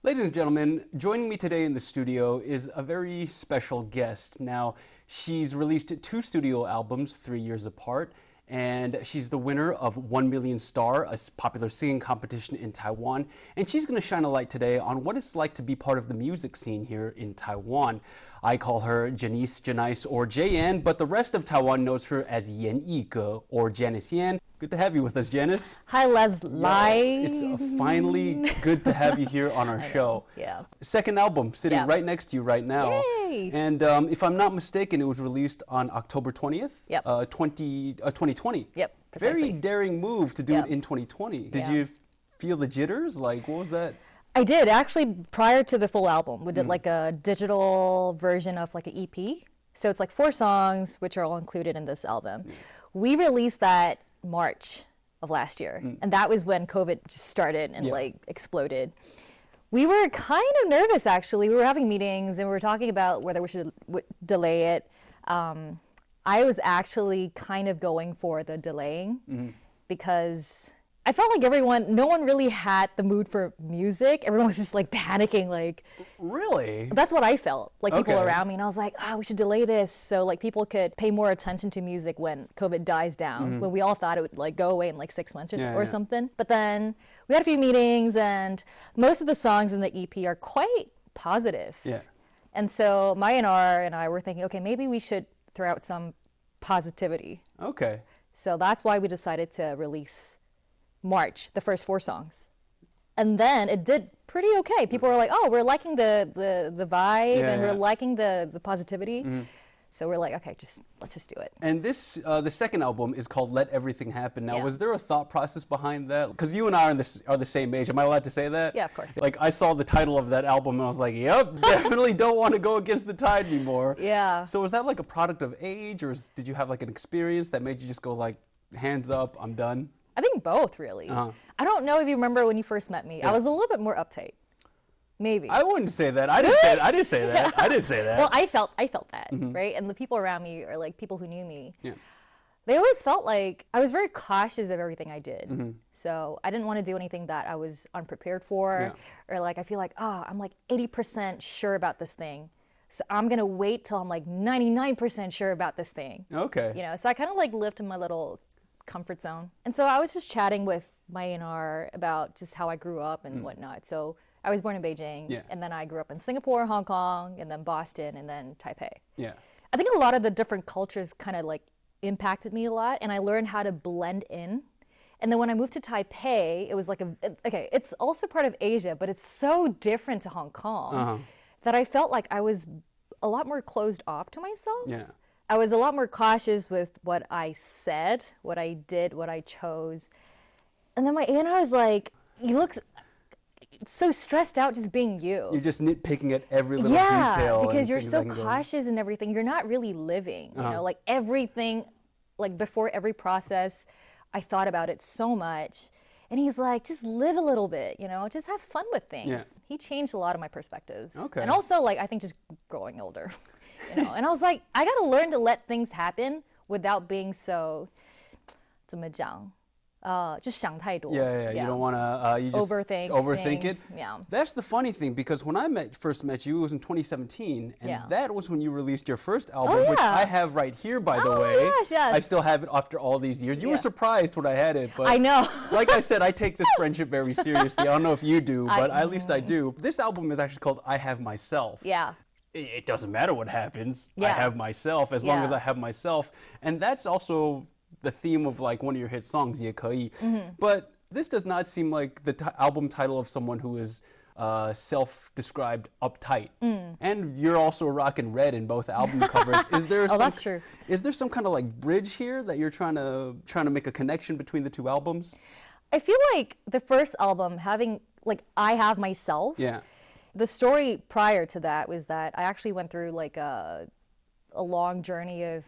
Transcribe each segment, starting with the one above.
Ladies and gentlemen, joining me today in the studio is a very special guest. Now, she's released 2 studio albums 3 years apart, and she's the winner of 1 Million Star, a popular singing competition in Taiwan. And she's going to shine a light today on what it's like to be part of the music scene here in Taiwan. I call her Janice, or JN, but the rest of Taiwan knows her as Yan Yige or Janice Yan. Good to have you with us, Janice. Hi, Leslie. It's finally good to have you here on our show. Yeah. Second album sitting right next to you right now. Yay. And if I'm not mistaken, it was released on October 20th, 2020. Yep, precisely. Very daring move to do it in 2020. Did you feel the jitters? Like, what was that? I did. Actually, prior to the full album, we did like a digital version of like an EP. So it's like 4 songs, which are all included in this album. We released that March of last year. And that was when COVID just started and like exploded. We were kind of nervous, actually. We were having meetings and we were talking about whether we should delay it. I was actually kind of going for the delaying because I felt like no one really had the mood for music. Everyone was just like panicking, like. Really? That's what I felt, like people around me. And I was like, we should delay this so like people could pay more attention to music when COVID dies down, when we all thought it would like go away in like 6 months or something. But then we had a few meetings and most of the songs in the EP are quite positive. Yeah. And so my A&R and I were thinking, okay, maybe we should throw out some positivity. Okay. So that's why we decided to release March, the first 4 songs. And then it did pretty okay. People were like, we're liking the vibe and we're liking the positivity. So we're like, okay, let's just do it. And this, the second album is called Let Everything Happen. Now, was there a thought process behind that? Because you and I are the same age. Am I allowed to say that? Yeah, of course. Like, I saw the title of that album and I was like, yep, definitely don't want to go against the tide anymore. Yeah. So was that like a product of age, or did you have like an experience that made you just go like, hands up, I'm done? I think both, really. I don't know if you remember when you first met me. I was a little bit more uptight. Maybe. I wouldn't say that. I didn't say that. I didn't say that. I didn't say that. Well, I felt that, right? And the people around me, or like people who knew me, they always felt like I was very cautious of everything I did. So I didn't want to do anything that I was unprepared for, or like I feel like, I'm like 80% sure about this thing. So I'm going to wait till I'm like 99% sure about this thing. Okay. You know, so I kind of like lived in my little comfort zone. And so I was just chatting with my A&R about just how I grew up and whatnot. So I was born in Beijing, and then I grew up in Singapore, Hong Kong, and then Boston, and then Taipei. Yeah. I think a lot of the different cultures kind of like impacted me a lot, and I learned how to blend in. And then when I moved to Taipei, it was like it's also part of Asia, but it's so different to Hong Kong that I felt like I was a lot more closed off to myself. Yeah. I was a lot more cautious with what I said, what I did, what I chose. And then my A&R was like, you look so stressed out just being you. You're just nitpicking at every little detail. Yeah, because you're so cautious and everything. You're not really living, you know, like everything, like before every process, I thought about it so much. And he's like, just live a little bit, you know, just have fun with things. Yeah. He changed a lot of my perspectives. Okay. And also, like, I think just growing older. You know, and I was like, I got to learn to let things happen without being so, 怎么讲? 就想太多. Yeah. You don't want to, you just overthink it. Yeah. That's the funny thing, because when I first met you, it was in 2017, and that was when you released your first album, which I have right here, by the way. Gosh, yes. I still have it after all these years. You were surprised when I had it, but I know. Like I said, I take this friendship very seriously. I don't know if you do, but at least I do. This album is actually called I Have Myself. Yeah. It doesn't matter what happens. I have myself, as long as I have myself. And that's also the theme of like one of your hit songs, 也可以. But this does not seem like the album title of someone who is self-described uptight. And you're also rocking red in both album covers. Is there that's true. Is there some kind of like bridge here that you're trying to make a connection between the 2 albums? I feel like the first album having like I Have Myself. Yeah. The story prior to that was that I actually went through like a long journey of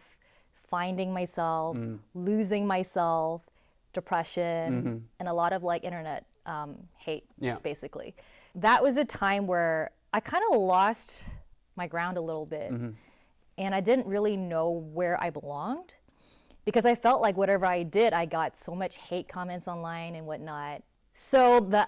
finding myself, losing myself, depression, and a lot of like internet hate, basically. That was a time where I kind of lost my ground a little bit, and I didn't really know where I belonged, because I felt like whatever I did, I got so much hate comments online and whatnot. So the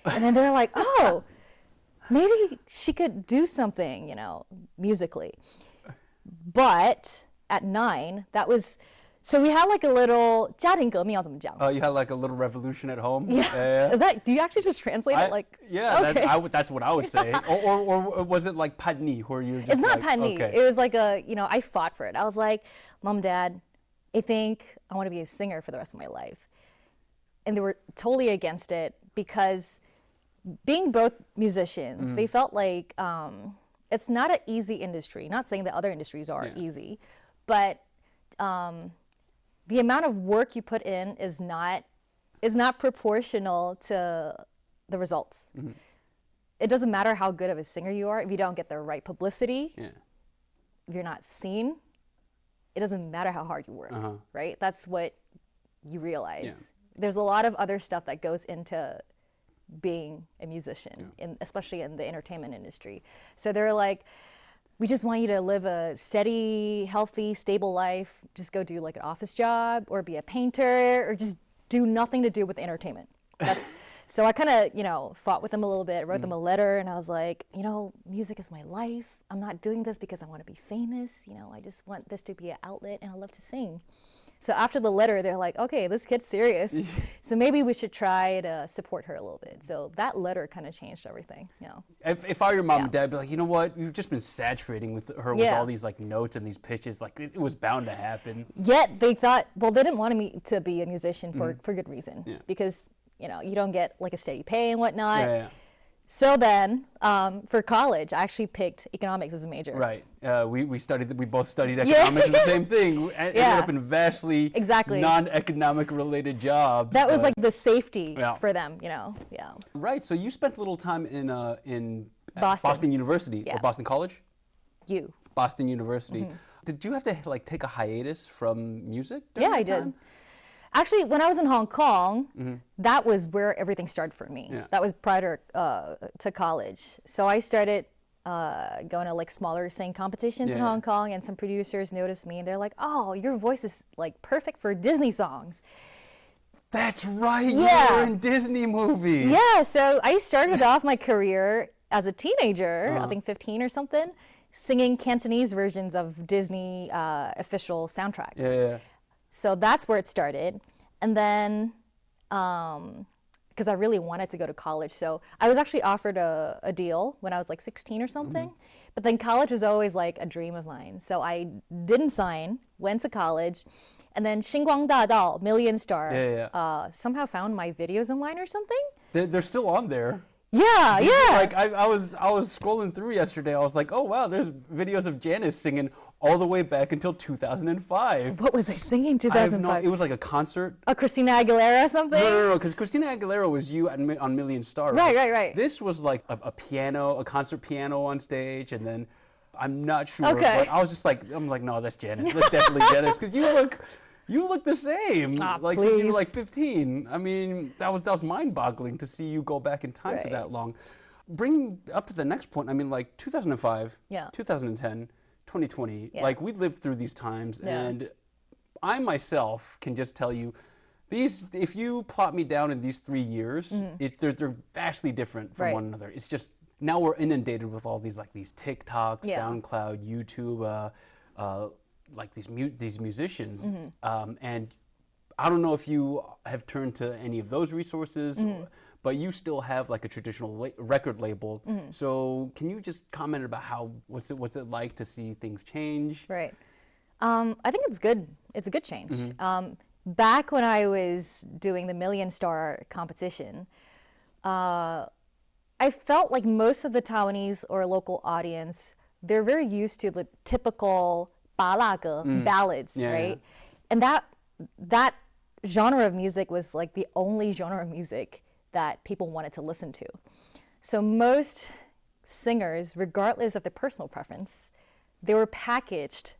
And then they're like, oh, maybe she could do something, you know, musically. But at 9, that was, so we had like a little 家庭革命要怎么讲? Oh, you had like a little revolution at home? Yeah. Is that, do you actually just translate it like? Yeah, okay. That's what I would say. or was it like padni, where you're just It's not like, padni. okay. It was like a, you know, I fought for it. I was like, Mom, Dad, I think I want to be a singer for the rest of my life. And they were totally against it because being both musicians, they felt like it's not an easy industry. Not saying that other industries are easy, but the amount of work you put in is not proportional to the results. It doesn't matter how good of a singer you are if you don't get the right publicity. If you're not seen, it doesn't matter how hard you work, right? That's what you realize. There's a lot of other stuff that goes into being a musician, especially in the entertainment industry. So they're like, we just want you to live a steady, healthy, stable life. Just go do like an office job or be a painter or just do nothing to do with entertainment. That's so I kind of, you know, fought with them a little bit, wrote them a letter, and I was like, you know, music is my life. I'm not doing this because I want to be famous. You know, I just want this to be an outlet, and I love to sing. So after the letter, they're like, okay, this kid's serious. So maybe we should try to support her a little bit. So that letter kind of changed everything, you know. If I were your mom and dad, I'd be like, you know what? You've just been saturating with her with all these like notes and these pitches. Like it was bound to happen. Yet they thought, well, they didn't want me to be a musician for good reason. Because, you know, you don't get like a steady pay and whatnot. So then, for college, I actually picked economics as a major. Right. We both studied economics and the same thing. Ended up in vastly non-economic related jobs. That was like the safety for them, you know. Right. So you spent a little time in Boston University or Boston College? Boston University. Did you have to like take a hiatus from music? Yeah, I did. Actually, when I was in Hong Kong, that was where everything started for me. That was prior to college. So I started going to like smaller singing competitions in Hong Kong, and some producers noticed me, and they're like, "Oh, your voice is like perfect for Disney songs." That's right. You were in Disney movies. Yeah. So I started off my career as a teenager, I think 15 or something, singing Cantonese versions of Disney official soundtracks. So that's where it started. And then, because I really wanted to go to college, so I was actually offered a deal when I was like 16 or something. But then college was always like a dream of mine. So I didn't sign, went to college, and then 星光大道, Million Star, somehow found my videos online or something. They're still on there. Like I was scrolling through yesterday. I was like, oh wow, there's videos of Janice singing all the way back until 2005. What was I singing 2005? It was like a concert. A Christina Aguilera or something? No, because Christina Aguilera was you on Million Stars. Right. This was like a piano, a concert piano on stage, and then I'm not sure. But I was just like, no, that's Janice. That's definitely Janice, because you look the same. Since you were like 15. I mean, that was mind-boggling to see you go back in time for that long. Bring up to the next point. I mean, like 2005, 2010, 2020. Like we lived through these times, and I myself can just tell you, if you plot me down in these 3 years, they're vastly different from one another. It's just now we're inundated with all these TikTok, SoundCloud, YouTube. Like these musicians, and I don't know if you have turned to any of those resources, but you still have like a traditional record label. So can you just comment about what's it like to see things change? Right. I think it's good. It's a good change. Back when I was doing the Million Star competition, I felt like most of the Taiwanese or local audience, they're very used to the typical ballads, right? And that genre of music was like the only genre of music that people wanted to listen to. So most singers, regardless of their personal preference, they were packaged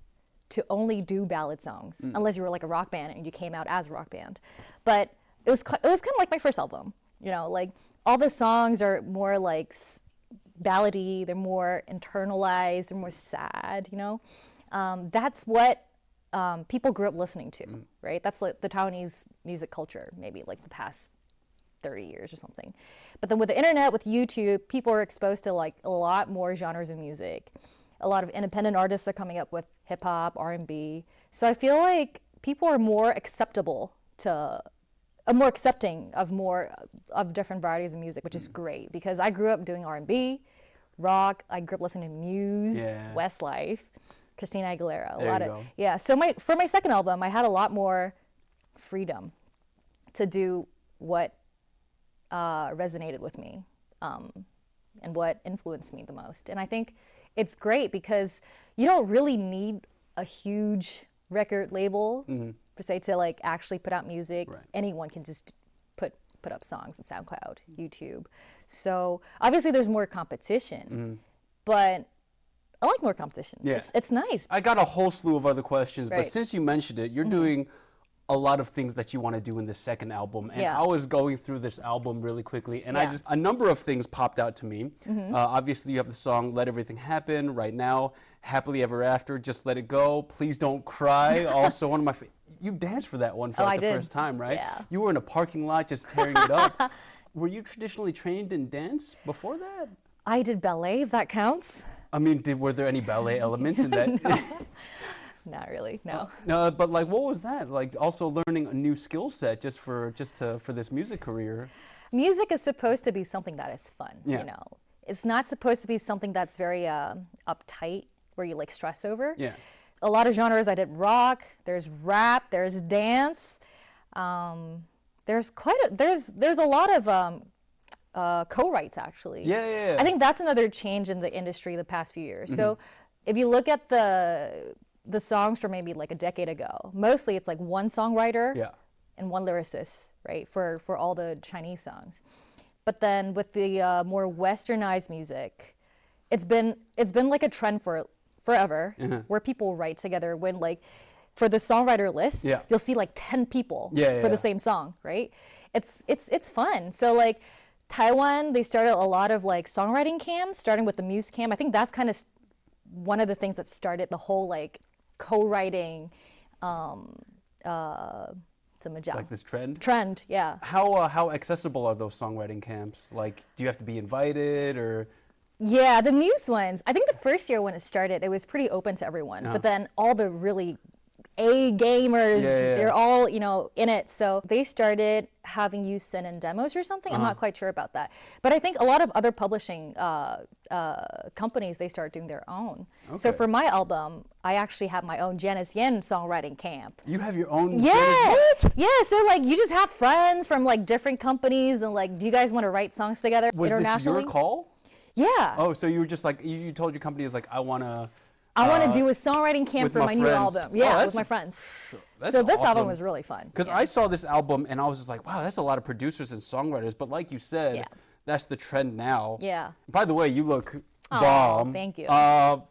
to only do ballad songs, unless you were like a rock band and you came out as a rock band. But it was kind of like my first album, you know, like all the songs are more like ballady, they're more internalized, they're more sad, you know. That's what people grew up listening to, right? That's like the Taiwanese music culture, maybe like the past 30 years or something. But then with the internet, with YouTube, people are exposed to like a lot more genres of music. A lot of independent artists are coming up with hip hop, R&B. So I feel like people are more acceptable to, more accepting of different varieties of music, which is great because I grew up doing R&B, rock. I grew up listening to Muse, Westlife, Christina Aguilera. So for my second album, I had a lot more freedom to do what resonated with me and what influenced me the most. And I think it's great because you don't really need a huge record label per se to like actually put out music. Right. Anyone can just put up songs on SoundCloud, YouTube. So obviously there's more competition, but I like more competition. Yeah. It's nice. I got a whole slew of other questions, but since you mentioned it, you're doing a lot of things that you want to do in the second album. And I was going through this album really quickly, and a number of things popped out to me. Obviously, you have the song Let Everything Happen, Right Now, Happily Ever After, Just Let It Go, Please Don't Cry. Also, one of my you danced for that one for the first time, right? Yeah. You were in a parking lot just tearing it up. Were you traditionally trained in dance before that? I did ballet, if that counts. I mean, were there any ballet elements in that? No. Not really, no. But like, what was that? Like, also learning a new skill set just for this music career. Music is supposed to be something that is fun. You know, it's not supposed to be something that's very uptight, where you like stress over. Yeah. A lot of genres. I did rock. There's rap. There's dance. There's a lot of co-writes actually. Yeah. I think that's another change in the industry the past few years. So, if you look at the songs from maybe like a decade ago, mostly it's like one songwriter and one lyricist, right, for all the Chinese songs. But then with the more westernized music, it's been like a trend for forever, where people write together. When like for the songwriter list, you'll see like 10 people for the same song, right? It's fun. So like Taiwan, they started a lot of like songwriting camps, starting with the Muse camp. I think that's kind of one of the things that started the whole like co-writing like this trend? Yeah. How accessible are those songwriting camps? Like, do you have to be invited or? Yeah, the Muse ones. I think the first year when it started, it was pretty open to everyone. But then all the really A gamers, they're all, in it. So they started having you send in demos or something. I'm not quite sure about that. But I think a lot of other publishing companies, they started doing their own. Okay. So for my album, I actually have my own Janice Yen songwriting camp. You have your own? Yeah. What? Yeah, so like you just have friends from like different companies and like, do you guys want to write songs together internationally? Was this your call? Yeah. Oh, so you were just like, you told your company, is like, I want to do a songwriting camp for my new album. Yeah, with my friends. That's so this awesome. album was really fun. Because I saw this album and I was just like, wow, that's a lot of producers and songwriters. But like you said, that's the trend now. Yeah. By the way, you look bomb. Thank you. I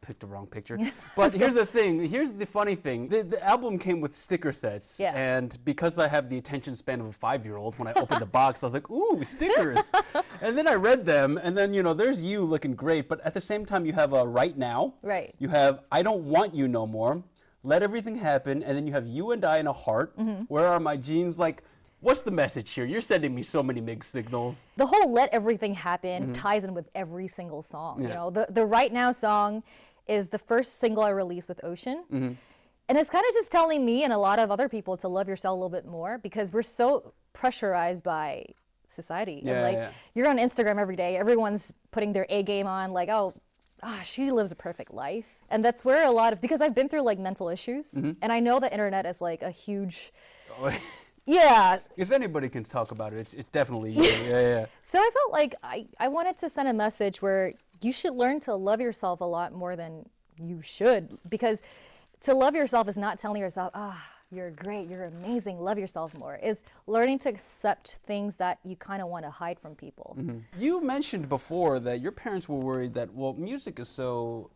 picked the wrong picture. But here's the thing. Here's the funny thing. The album came with sticker sets. Yeah. And because I have the attention span of a 5-year-old, when I opened the box, I was like, ooh, stickers. And then I read them, and then, there's you looking great. But at the same time, you have a Right Now. Right. You have I Don't Want You No More, Let Everything Happen, and then you have You and I in a Heart. Where Are My Jeans? Like, what's the message here? You're sending me so many mixed signals. The whole Let Everything Happen ties in with every single song. Yeah. The Right Now song is the first single I released with Ocean. And it's kind of just telling me and a lot of other people to love yourself a little bit more, because we're so pressurized by society. Yeah, and you're on Instagram every day. Everyone's putting their A game on, like, she lives a perfect life. And that's where a lot of, because I've been through like mental issues, and I know the internet is like a huge... Yeah. If anybody can talk about it, it's definitely you. Yeah. So I felt like I wanted to send a message where you should learn to love yourself a lot more than you should. Because to love yourself is not telling yourself, you're great, you're amazing, love yourself more. Is learning to accept things that you kind of want to hide from people. You mentioned before that your parents were worried that, music is so...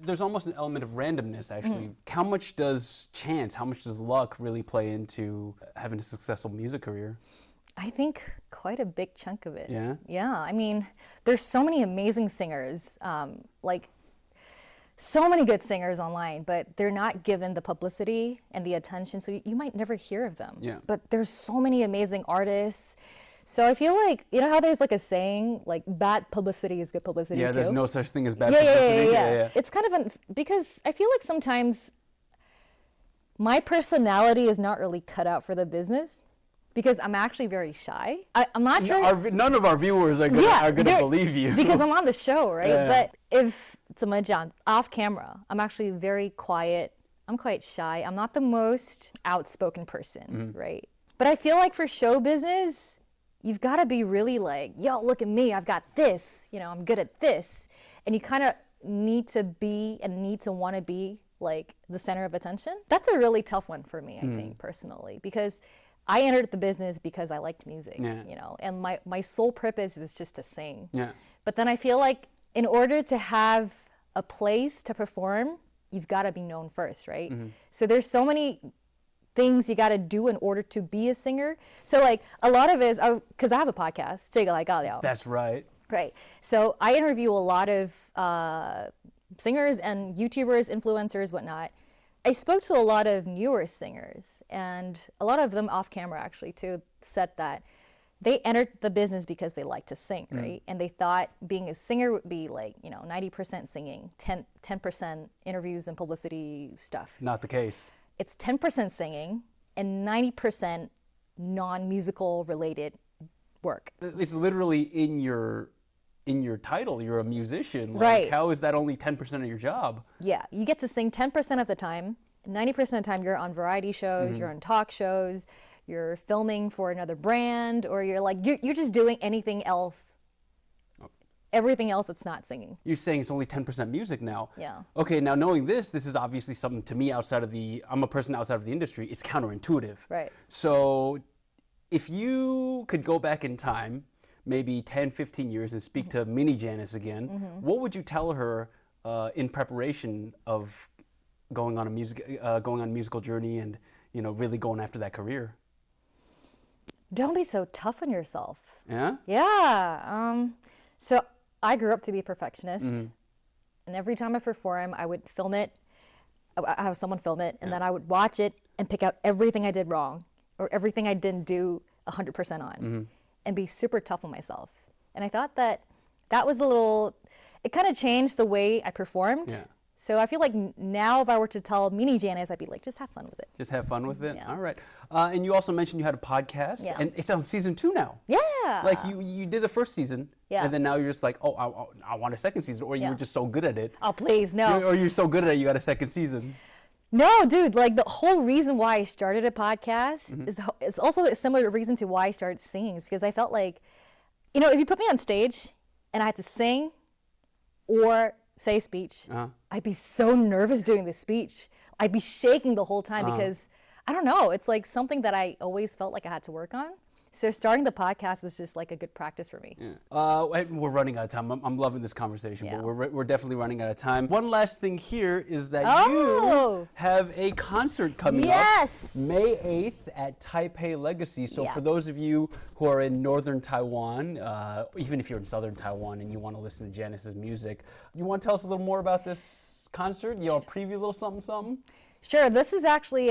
there's almost an element of randomness, actually. How much does chance, how much does luck really play into having a successful music career? I think quite a big chunk of it. Yeah? Yeah, I mean, there's so many amazing singers, so many good singers online, but they're not given the publicity and the attention, so you might never hear of them. Yeah. But there's so many amazing artists, So I feel like, you know how there's like a saying, like bad publicity is good publicity too? Yeah, there's no such thing as bad publicity. Yeah. It's kind of because I feel like sometimes my personality is not really cut out for the business because I'm actually very shy. I'm not sure. None of our viewers are going to believe you. Because I'm on the show, right? Yeah. But if, off camera, I'm actually very quiet. I'm quite shy. I'm not the most outspoken person, right? But I feel like for show business, you've got to be really like, yo, look at me. I've got this. You know, I'm good at this. And you kind of need to be and need to want to be like the center of attention. That's a really tough one for me, I think, personally, because I entered the business because I liked music, you know, and my sole purpose was just to sing. Yeah. But then I feel like in order to have a place to perform, you've got to be known first, right? So there's so many things you got to do in order to be a singer. So like a lot of it is, because I have a podcast, 这个来尬聊. That's right. Right. So I interview a lot of singers and YouTubers, influencers, whatnot. I spoke to a lot of newer singers, and a lot of them off camera actually too said that they entered the business because they like to sing, right? And they thought being a singer would be like, you know, 90% singing, 10% interviews and publicity stuff. Not the case. It's 10% singing and 90% non-musical related work. It's literally in your title. You're a musician. Like, right. How is that only 10% of your job? Yeah, you get to sing 10% of the time. 90% of the time you're on variety shows, you're on talk shows, you're filming for another brand, or you're like, you're just doing anything else. Everything else that's not singing. You're saying it's only 10% music now. Yeah. Okay, now knowing this is obviously something to me I'm a person outside of the industry, it's counterintuitive. Right. So if you could go back in time, maybe 10, 15 years and speak to mini Janice again, what would you tell her in preparation of going on a musical journey and, you know, really going after that career? Don't be so tough on yourself. Yeah? Yeah. So I grew up to be a perfectionist, and every time I perform, I would film it. I have someone film it, and then I would watch it and pick out everything I did wrong or everything I didn't do 100% on, and be super tough on myself. And I thought that was it kind of changed the way I performed. Yeah. So I feel like now if I were to tell mini Janice, I'd be like, just have fun with it. Just have fun with it? Yeah. All right. And you also mentioned you had a podcast, and it's on season 2 now. Yeah. Like you did the first season, and then now you're just like, oh, I want a second season, or you were just so good at it. Oh, please, no. Or you're so good at it, you got a second season. No, dude, like the whole reason why I started a podcast is it's also a similar reason to why I started singing, is because I felt like, you know, if you put me on stage and I had to sing or say a speech, I'd be so nervous doing the speech. I'd be shaking the whole time because, I don't know, it's like something that I always felt like I had to work on. So starting the podcast was just like a good practice for me. Yeah. We're running out of time. I'm loving this conversation, but we're definitely running out of time. One last thing here is that you have a concert coming up May 8th at Taipei Legacy. So for those of you who are in northern Taiwan, even if you're in southern Taiwan and you want to listen to Janice's music, you want to tell us a little more about this concert? You know, preview a little something? Sure. This is actually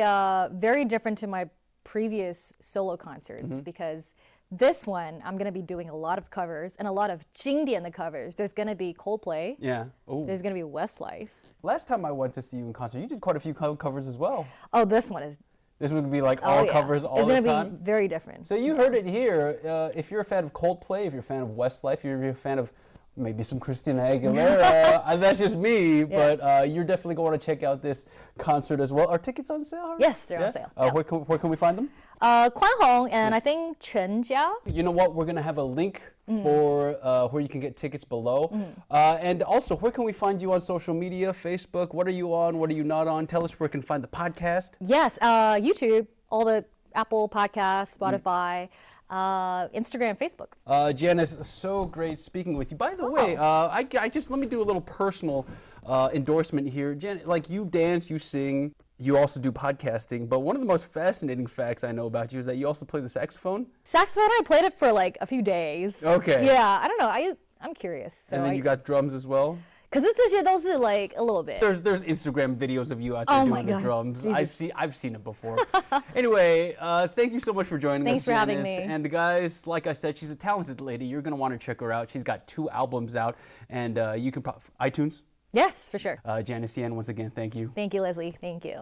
very different to my previous solo concerts because this one I'm going to be doing a lot of covers and a lot of 经典的 covers. There's going to be Coldplay. Yeah. Ooh. There's going to be Westlife. Last time I went to see you in concert, you did quite a few covers as well. Oh, this one is. This would be like all covers all the time? It's going to be very different. So you heard it here. If you're a fan of Coldplay, if you're a fan of Westlife, if you're a fan of maybe some Christina Aguilera. That's just me, but you're definitely going to check out this concert as well. Are tickets on sale? Harvey? Yes, they're on sale. Where can we find them? Kwan Hong and I think Chenjiao. You know what? We're going to have a link for where you can get tickets below. And also, where can we find you on social media? Facebook? What are you on? What are you not on? Tell us where we can find the podcast. Yes, YouTube, all the Apple Podcasts, Spotify. Instagram, Facebook. Janice, so great speaking with you. By the way, I just let me do a little personal endorsement here. Janice, like you dance, you sing, you also do podcasting, but one of the most fascinating facts I know about you is that you also play the saxophone. Saxophone, I played it for like a few days. Okay. Yeah, I don't know. I'm curious. So and then you got drums as well? 可是这些都是 like a little bit. There's Instagram videos of you out there doing the drums. Jesus. I've seen it before. Anyway, thank you so much for joining Thanks us, for Janice. having me. And guys, like I said, she's a talented lady. You're gonna want to check her out. She's got 2 albums out, and you can iTunes. Yes, for sure. Janice Yan, once again, thank you. Thank you, Leslie. Thank you.